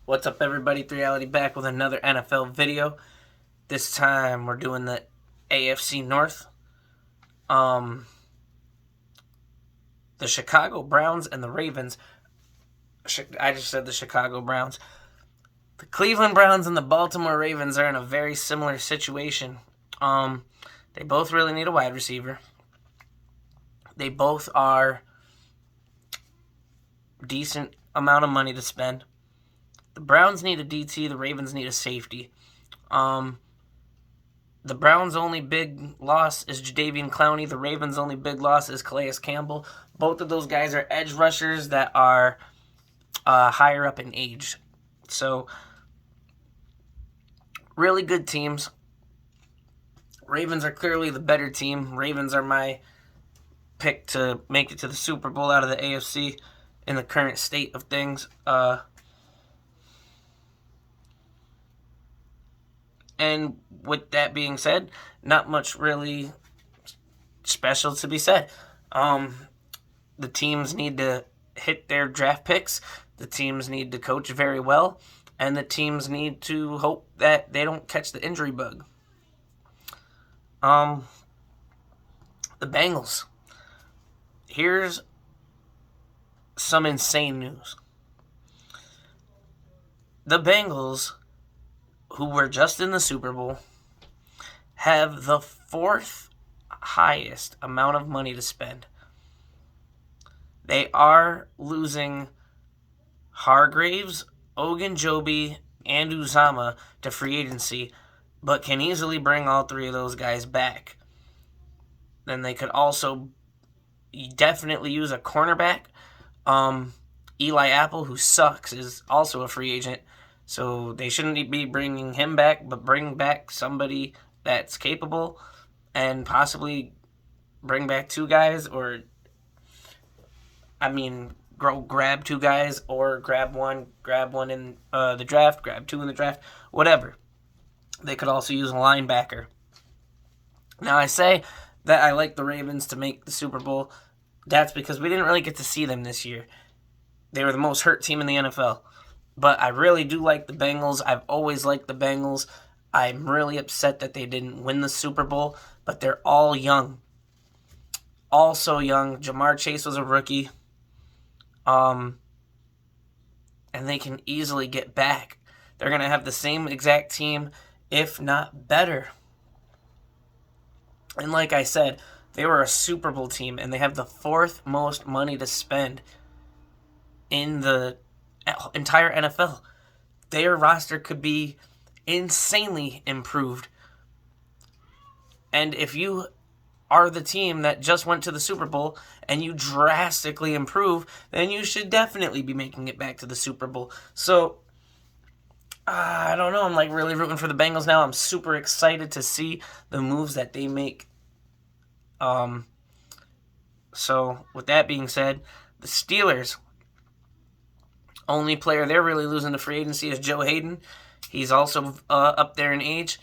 What's up, everybody? 3Reality back with another NFL video. This time we're doing the AFC North. The Chicago Browns and the Ravens. I just said the Chicago Browns. The Cleveland Browns and the Baltimore Ravens are in a very similar situation. They both really need a wide receiver. They both are decent amount of money to spend. The Browns need a DT. The Ravens need a safety. The Browns' only big loss is Jadeveon Clowney. The Ravens' only big loss is Calais Campbell. Both of those guys are edge rushers that are higher up in age. So, really good teams. Ravens are clearly the better team. Ravens are my pick to make it to the Super Bowl out of the AFC in the current state of things. And with that being said, not much really special to be said. The teams need to hit their draft picks. The teams need to coach very well. And the teams need to hope that they don't catch the injury bug. The Bengals. Here's some insane news. The Bengals, who were just in the Super Bowl, have the fourth highest amount of money to spend. They are losing Hargraves, Ogunjobi, and Uzama to free agency, but can easily bring all three of those guys back. Then they could also definitely use a cornerback. Eli Apple, who sucks, is also a free agent. So they shouldn't be bringing him back, but bring back somebody that's capable and possibly bring back two guys grab two guys or grab one in the draft, grab two in the draft, whatever. They could also use a linebacker. Now, I say that I like the Ravens to make the Super Bowl. That's because we didn't really get to see them this year. They were the most hurt team in the NFL. But I really do like the Bengals. I've always liked the Bengals. I'm really upset that they didn't win the Super Bowl, but they're all young. All so young. Jamar Chase was a rookie. And they can easily get back. They're going to have the same exact team, if not better. And like I said, they were a Super Bowl team, and they have the fourth most money to spend in the entire NFL. Their roster could be insanely improved. And if you are the team that just went to the Super Bowl and you drastically improve, then you should definitely be making it back to the Super Bowl. So, I don't know. I'm really rooting for the Bengals now. I'm super excited to see the moves that they make. So, with that being said, the Steelers, only player they're really losing to free agency is Joe Hayden. He's also up there in age.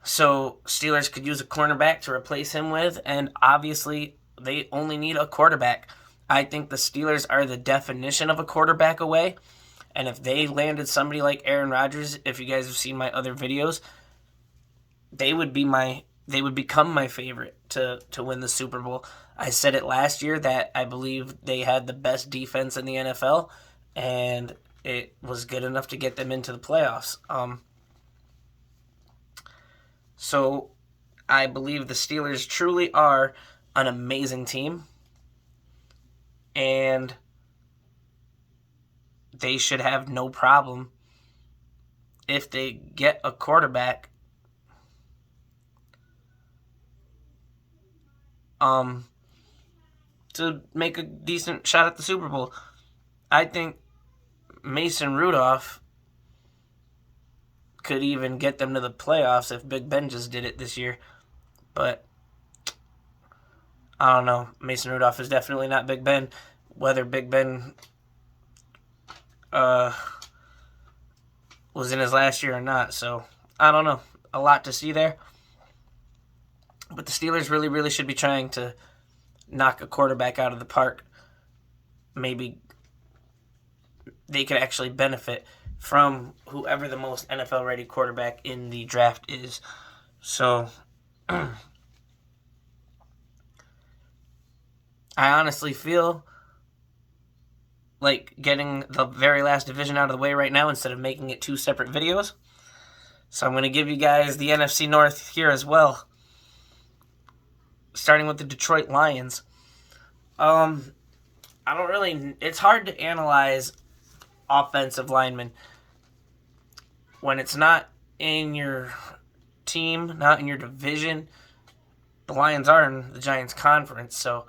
So Steelers could use a cornerback to replace him with, and obviously they only need a quarterback. I think the Steelers are the definition of a quarterback away, and if they landed somebody like Aaron Rodgers, if you guys have seen my other videos, they would become my favorite to win the Super Bowl. I said it last year that I believe they had the best defense in the NFL, and it was good enough to get them into the playoffs. So I believe the Steelers truly are an amazing team, and they should have no problem if they get a quarterback to make a decent shot at the Super Bowl. I think Mason Rudolph could even get them to the playoffs if Big Ben just did it this year. But I don't know. Mason Rudolph is definitely not Big Ben. Whether Big Ben was in his last year or not. So, I don't know. A lot to see there. But the Steelers really, really should be trying to knock a quarterback out of the park. Maybe they could actually benefit from whoever the most NFL-ready quarterback in the draft is. So, I honestly feel like getting the very last division out of the way right now instead of making it 2 separate videos. So I'm going to give you guys the NFC North here as well. Starting with the Detroit Lions. It's hard to analyze offensive linemen when it's not in your team, not in your division. The Lions are in the Giants conference, so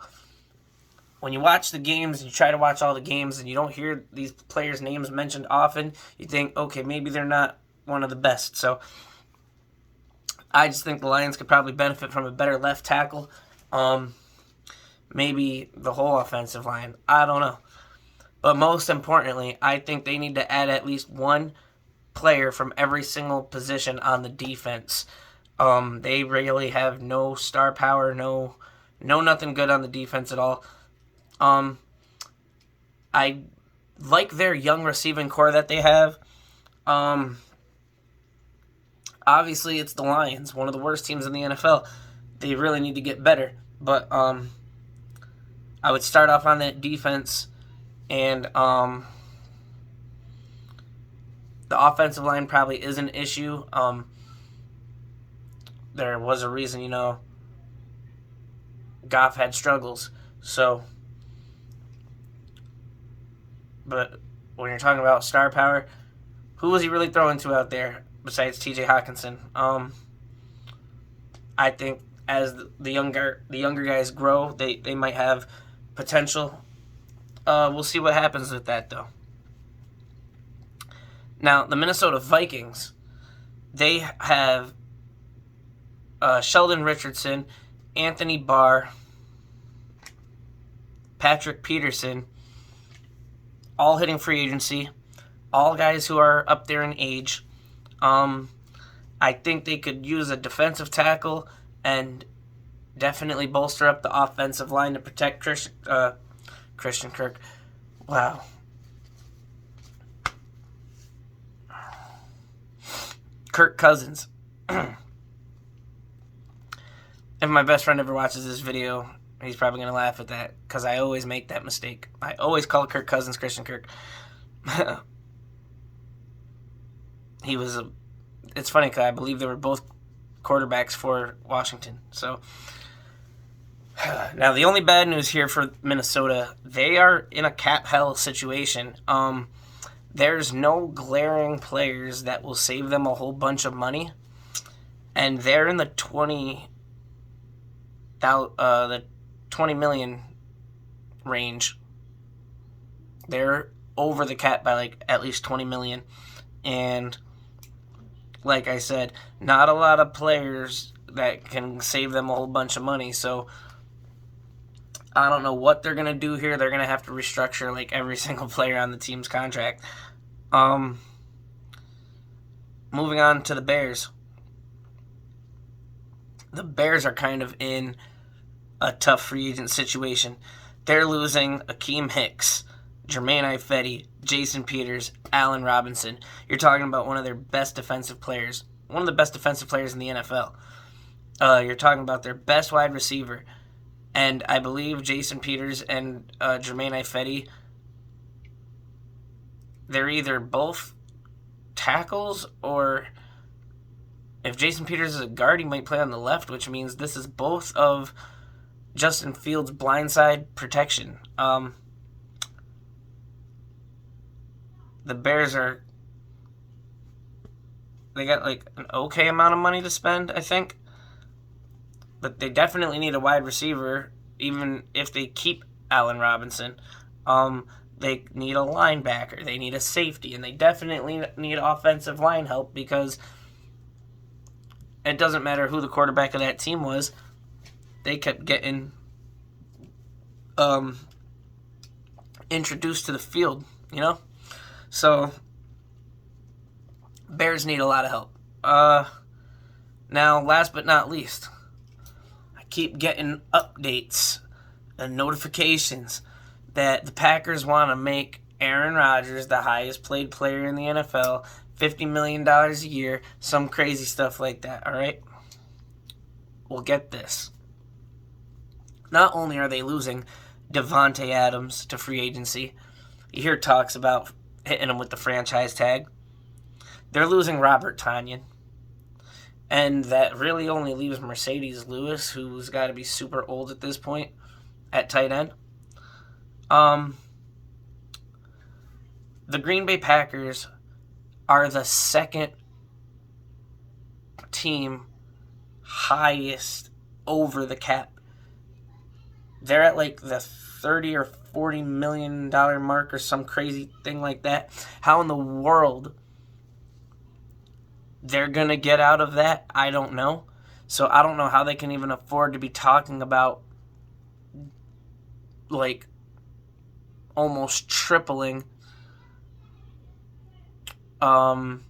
when you watch the games and you try to watch all the games and you don't hear these players' names mentioned often, you think, okay, maybe they're not one of the best. So I just think the Lions could probably benefit from a better left tackle. Maybe the whole offensive line. I don't know. But most importantly, I think they need to add at least one player from every single position on the defense. They really have no star power, no nothing good on the defense at all. I like their young receiving core that they have. Obviously, it's the Lions, one of the worst teams in the NFL. They really need to get better. But I would start off on that defense, and the offensive line probably is an issue. There was a reason, Goff had struggles. So, but when you're talking about star power, who was he really throwing to out there besides T.J. Hawkinson? I think as the younger guys grow, they might have potential. We'll see what happens with that, though. Now, the Minnesota Vikings, they have Sheldon Richardson, Anthony Barr, Patrick Peterson, all hitting free agency, all guys who are up there in age. I think they could use a defensive tackle and definitely bolster up the offensive line to protect Christian Kirk. Wow. Kirk Cousins. If my best friend ever watches this video, he's probably going to laugh at that because I always make that mistake. I always call Kirk Cousins Christian Kirk. It's funny because I believe they were both quarterbacks for Washington. So, now the only bad news here for Minnesota, they are in a cap hell situation. There's no glaring players that will save them a whole bunch of money, and they're in the 20 million range. They're over the cap by like at least 20 million, and like I said, not a lot of players that can save them a whole bunch of money. So I don't know what they're gonna do here. They're gonna have to restructure like every single player on the team's contract. Moving on to the Bears. The Bears are kind of in a tough free agent situation. They're losing Akeem Hicks, Jermaine Ifedi, Jason Peters, Allen Robinson. You're talking about one of their best defensive players. One of the best defensive players in the NFL. You're talking about their best wide receiver. And I believe Jason Peters and Jermaine Ifedi, they're either both tackles, or if Jason Peters is a guard, he might play on the left, which means this is both of Justin Fields' blindside protection. The Bears they got like an okay amount of money to spend, I think. But they definitely need a wide receiver, even if they keep Allen Robinson. They need a linebacker. They need a safety. And they definitely need offensive line help, because it doesn't matter who the quarterback of that team was. They kept getting introduced to the field, So, Bears need a lot of help. Now, last but not least, I keep getting updates and notifications that the Packers want to make Aaron Rodgers, the highest paid player in the NFL, $50 million a year, some crazy stuff like that, all right? Well, get this. Not only are they losing Devontae Adams to free agency, you hear talks about hitting him with the franchise tag. They're losing Robert Tonyan. And that really only leaves Mercedes Lewis, who's got to be super old at this point, at tight end. The Green Bay Packers are the second team highest over the cap. They're at like the $30 or $40 million mark or some crazy thing like that. How in the world they're going to get out of that, I don't know. So I don't know how they can even afford to be talking about like almost tripling Aaron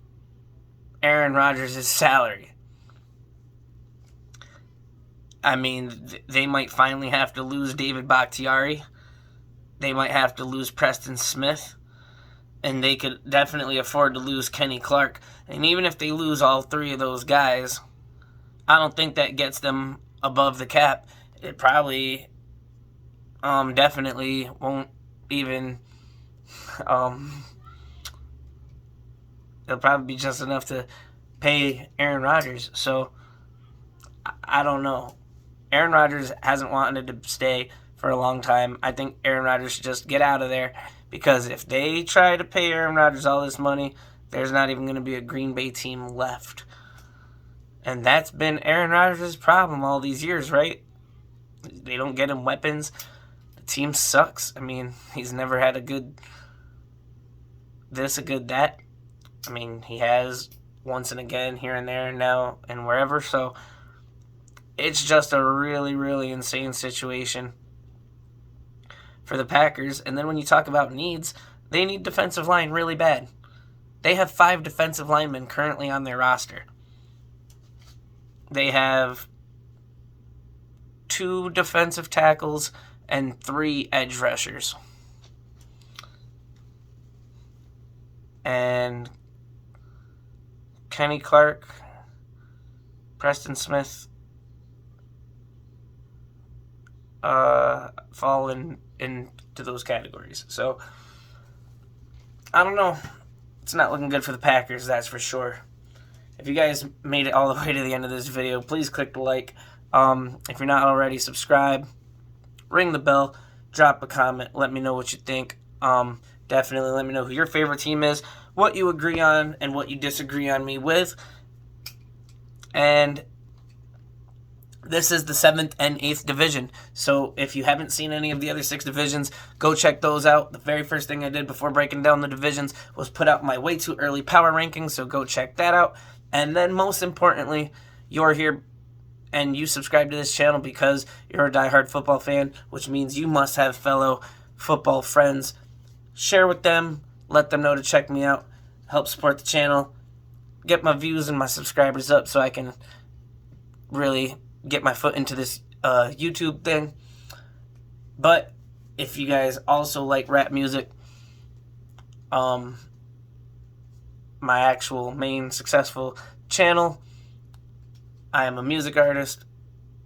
Rodgers' salary. I mean, they might finally have to lose David Bakhtiari. They might have to lose Preston Smith. And they could definitely afford to lose Kenny Clark. And even if they lose all three of those guys, I don't think that gets them above the cap. It probably definitely won't even... it'll probably be just enough to pay Aaron Rodgers. So, I don't know. Aaron Rodgers hasn't wanted to stay for a long time. I think Aaron Rodgers should just get out of there, because if they try to pay Aaron Rodgers all this money, there's not even going to be a Green Bay team left. And that's been Aaron Rodgers' problem all these years, right? They don't get him weapons. The team sucks. I mean, he's never had a good this, a good that. I mean, he has once and again here and there and now and wherever. So it's just a really, really insane situation for the Packers. And then when you talk about needs, they need defensive line really bad. They have 5 defensive linemen currently on their roster. They have 2 defensive tackles and 3 edge rushers. And Kenny Clark, Preston Smith fall into those categories. So, I don't know. It's not looking good for the Packers, that's for sure. If you guys made it all the way to the end of this video, please click the like. If you're not already, subscribe. Ring the bell. Drop a comment. Let me know what you think. Definitely let me know who your favorite team is, what you agree on, and what you disagree on me with. And this is the 7th and 8th division. So if you haven't seen any of the other 6 divisions, go check those out. The very first thing I did before breaking down the divisions was put out my way too early power rankings, so go check that out. And then most importantly, you're here and you subscribe to this channel because you're a diehard football fan, which means you must have fellow football friends. Share with them, let them know to check me out, help support the channel, get my views and my subscribers up so I can really get my foot into this YouTube thing. But if you guys also like rap music, my actual main successful channel, I am a music artist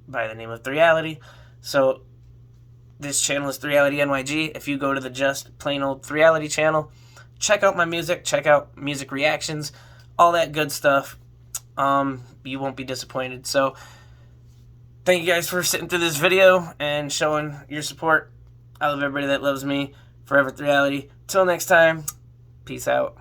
by the name of 3reality. So this channel is 3reality NYG. If you go to the just plain old 3reality channel, check out my music, check out music reactions, all that good stuff. You won't be disappointed. So thank you guys for sitting through this video and showing your support. I love everybody that loves me. Forever 3reality. Till next time, peace out.